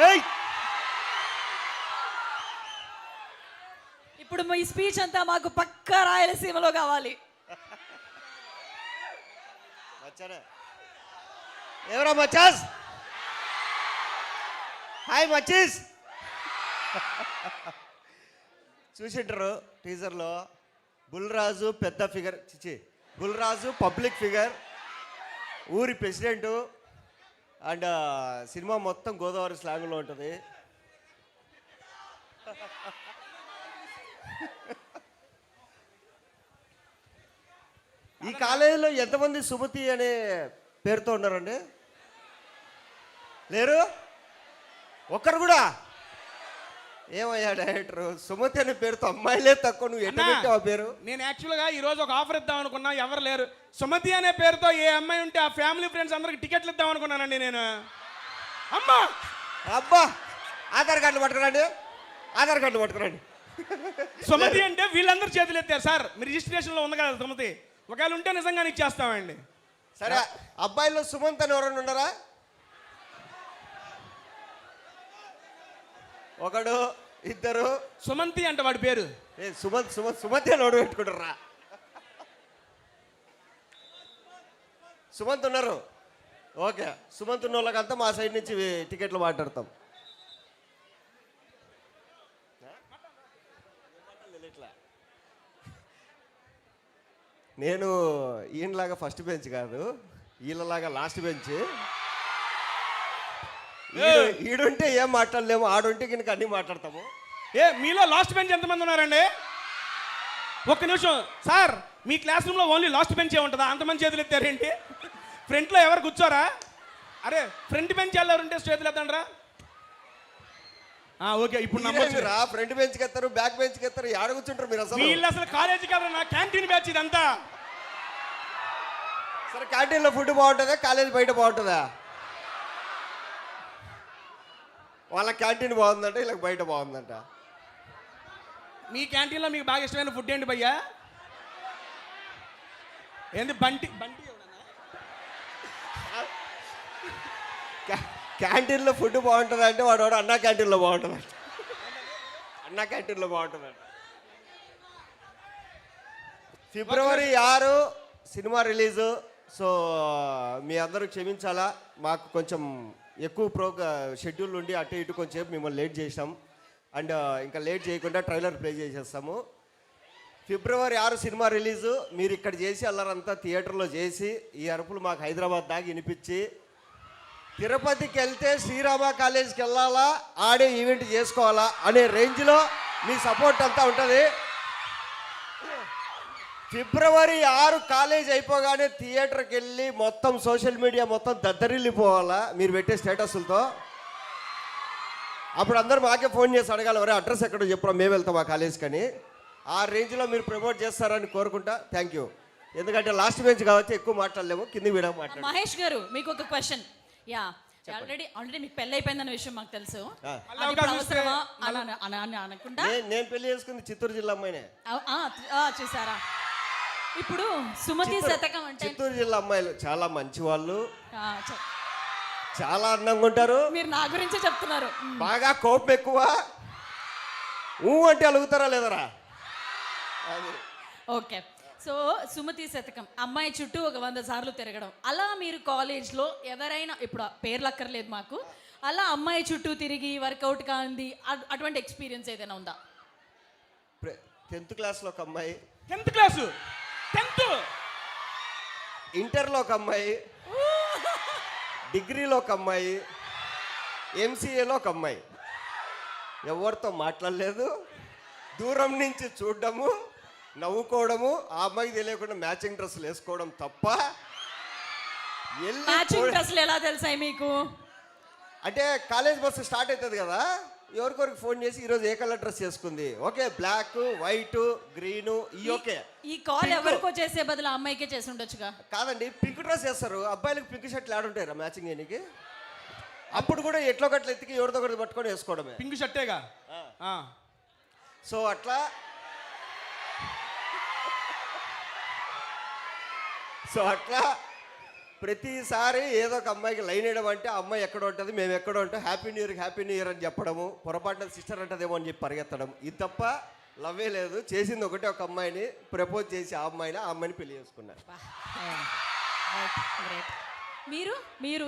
ఏయ్ ఇప్పుడు మీ స్పీచ్ అంతా మాకు పక్కా రాయలసీమలో కావాలి. వచ్చారా ఎవరా మచాస్? హాయ్ మచీస్. చూసింటారు టీజర్లో బుల్రాజు పెద్ద ఫిగర్, బుల్రాజు పబ్లిక్ ఫిగర్, ఊరి ప్రెసిడెంటు, అండ్ సినిమా మొత్తం గోదావరి స్లాంగ్లో ఉంటుంది. ఈ కాలేజీలో ఎంతమంది సుమతి అనే పేరుతో ఉన్నారండి? లేరు ఒక్కరు కూడా? ఏమయ్యా డైరెక్టర్, సుమతి అనే పేరుతో అమ్మాయిలే తక్కువ, నువ్వు ఎట్లా పెట్టావు ఆ పేరు? నేను యాక్చువల్గా ఈరోజు ఒక ఆఫర్ ఇద్దాం అనుకున్నా, ఎవరు లేరు. సుమతి అనే పేరుతో ఏ అమ్మాయి ఉంటే ఆ ఫ్యామిలీ ఫ్రెండ్స్ అందరికి టికెట్లు ఇద్దాం అనుకున్నానండి నేను. అమ్మా అబ్బా, ఆధార్ కార్డులు పట్టుకురండి, ఆధార్ కార్డులు పట్టుకురండి. సుమతి అంటే వీళ్ళందరూ చేతులు ఎత్తారు సార్. మీ రిజిస్ట్రేషన్లో ఉంది కదా సుమతి, ఒకవేళ ఉంటే నిజంగానే ఇచ్చేస్తామండి. సరే, అబ్బాయిలో సుమంత్ అని ఎవరైనా ఉన్నారా? ఒకడు, ఇద్దరు. సుమంతి అంటే వాడి పేరు. సుమంత్ అని ఓడి పెట్టుకుంటారా? సుమంత్ ఉన్నారు. ఓకే, సుమంత్ ఉన్న వాళ్ళకంతా మా సైడ్ నుంచి టికెట్లు మాట్లాడతాం. నేను ఈయనలాగా ఫస్ట్ బెంచ్ కాదు, వీళ్ళలాగా లాస్ట్ బెంచ్. ఈడుంటే ఏం మాట్లాడలేము, ఆడుంటే కనుక అన్నీ మాట్లాడతాము. మీలో లాస్ట్ బెంచ్ ఎంతమంది ఉన్నారండి? ఒక్క నిమిషం సార్, మీ క్లాస్ రూమ్లో ఓన్లీ లాస్ట్ బెంచే ఉంటుందా? అంతమంది చేతులు ఎత్తారేంటి? ఫ్రంట్లో ఎవరు కూర్చోరా? అరే ఫ్రంట్ బెంచ్ ఎవరు ఉంటే చేతులు ఎత్తండ్రా. ఓకే, ఇప్పుడు నమ్మొచ్చురా. ఫ్రంట్ బెంచ్కి ఎత్తారు, బ్యాక్ బెంచ్కి ఎత్తారు, ఆడ కూర్చుంటారు మీరు. అసలు వీళ్ళు అసలు కాలేజీకి ఎవరు? నా క్యాంటీన్ బ్యాచ్ ఇదంతా. సరే, క్యాంటీన్లో ఫుడ్ బాగుంటుందా, కాలేజీ బయట బాగుంటుందా? వాళ్ళ క్యాంటీన్ బాగుందంట, వీళ్ళకి బయట బాగుందంట. మీ క్యాంటీన్లో మీకు బాగా ఇష్టమైన ఫుడ్ ఏంటి భయ్యా? ఏంది బంటి బంటి? క్యాంటీన్లో ఫుడ్ బాగుంటుంది అంటే వాడు అన్నా క్యాంటీన్లో బాగుంటుందంట. అన్నా క్యాంటీన్లో బాగుంటుందంట. ఫిబ్రవరి 6 సినిమా రిలీజు. సో మీ అందరూ క్షమించాలా, మాకు కొంచెం ఎక్కువ షెడ్యూల్ ఉండి అటు ఇటు కొంచెం మిమ్మల్ని లేట్ చేసాం. అండ్ ఇంకా లేట్ చేయకుండా ట్రైలర్ ప్లే చేసేస్తాము. ఫిబ్రవరి 6 సినిమా రిలీజు. మీరు ఇక్కడ చేసి అల్లరంతా థియేటర్లో చేసి ఈ అరుపులు మాకు హైదరాబాద్ దాకా వినిపించి, తిరుపతికి వెళ్తే శ్రీరామ కాలేజీకి వెళ్ళాలా, ఆడే ఈవెంట్ చేసుకోవాలా అనే రేంజ్లో మీ సపోర్ట్ అంతా ఉంటుంది. ఫిబ్రవరి 6 కాలేజ్ అయిపోగానే థియేటర్కి వెళ్ళి మొత్తం సోషల్ మీడియా మొత్తం దద్దరిల్లిపోవాలా మీరు పెట్టే స్టేటస్లతో. అప్పుడు అందరూ మాకే ఫోన్ చేసి అడగాలి, ఎవరే అడ్రస్ ఎక్కడో చెప్పరా, మేము వెళ్తాం ఆ కాలేజ్కి అని. ఆ రేంజ్లో మీరు ప్రమోట్ చేస్తారని కోరుకుంటా. Thank you. ఎందుకంటే లాస్ట్ బెంచ్ కాబట్టి ఎక్కువ మాట్లాడలేము, కింది వీడా మాట్లాడు. మహేష్ గారు, మీకు ఒక క్వశ్చన్. ఆల్రెడీ మీకు పెళ్లి అయిపోయిందన్న విషయం మాకు తెలుసు. అనకుండా నేను పెళ్లి చేసుకుంది చిత్తూరు జిల్లా అమ్మాయినే. చూసారా? ఇప్పుడు సుమతి శతకం అంటే చిత్తూరు జిల్లా అమ్మాయిలు చాలా మంచి వాళ్ళు, చాలా అందంగా ఉంటారు. మీరు నా గురించే చెప్తున్నారు. బాగా కోపం ఎక్కువ, అంటే అలుగుతారా లేదరా? ఓకే, సో సుమతి శతకం అమ్మాయి చుట్టూ ఒక 100 సార్లు తిరగడం, అలా మీరు కాలేజ్లో ఎవరైనా, ఇప్పుడు పేర్లు అక్కర్లేదు మాకు, అలా అమ్మాయి చుట్టూ తిరిగి వర్కౌట్ కాంది అటువంటి ఎక్స్పీరియన్స్ ఏదైనా ఉందా? 10th క్లాస్లో ఒక అమ్మాయి, 10th క్లాసు, 10th ఇంటర్లో ఒక అమ్మాయి, డిగ్రీలో ఒక అమ్మాయి, ఎంసీఏలో ఒక అమ్మాయి. ఎవరితో మాట్లాడలేదు, దూరం నుంచి చూడడము, నవ్వుకోవడము, ఆ అమ్మాయికి తెలియకుండా మ్యాచింగ్ డ్రెస్సులు వేసుకోవడం తప్ప. మ్యాచింగ్ డ్రెస్సులు ఎలా తెలుసాయి మీకు? అంటే కాలేజ్ బస్సు స్టార్ట్ అవుతుంది కదా, ఎవరికొరికి ఫోన్ చేసి ఈరోజు ఏ కలర్ డ్రెస్ చేసుకుంది, okay black, white, green, okay. ఈ కాల్ ఎవరికో చేసే బదులు అమ్మాయికే చేసి ఉండొచ్చుగా. కాదండి, పింక్ డ్రెస్ వేస్తారు అబ్బాయిలకు, పింక్ షర్ట్లు ఆడుంటారా మ్యాచింగ్ చేయడానికి? అప్పుడు కూడా ఎట్లో గట్ల ఎత్తికి ఎవరితో ఒకటి పట్టుకొని వేసుకోవడమే. పింక్ షర్టేగా. సో అట్లా ప్రతిసారి ఏదో ఒక అమ్మాయికి లైన్ వేయడం అంటే ఆ అమ్మాయి ఎక్కడ ఉంటుంది మేము ఎక్కడ ఉంటాం హ్యాపీ న్యూ ఇయర్ అని చెప్పడము పొరపాటున సిస్టర్ అంటదేమో అని చెప్పి పరిగెత్తడం ఇది తప్ప లవ్వే లేదు. చేసింది ఒకటే ఒక అమ్మాయిని ప్రపోజ్ చేసి ఆ అమ్మాయిని పెళ్లి చేసుకున్నారు. గ్రేట్. మీరు మీరు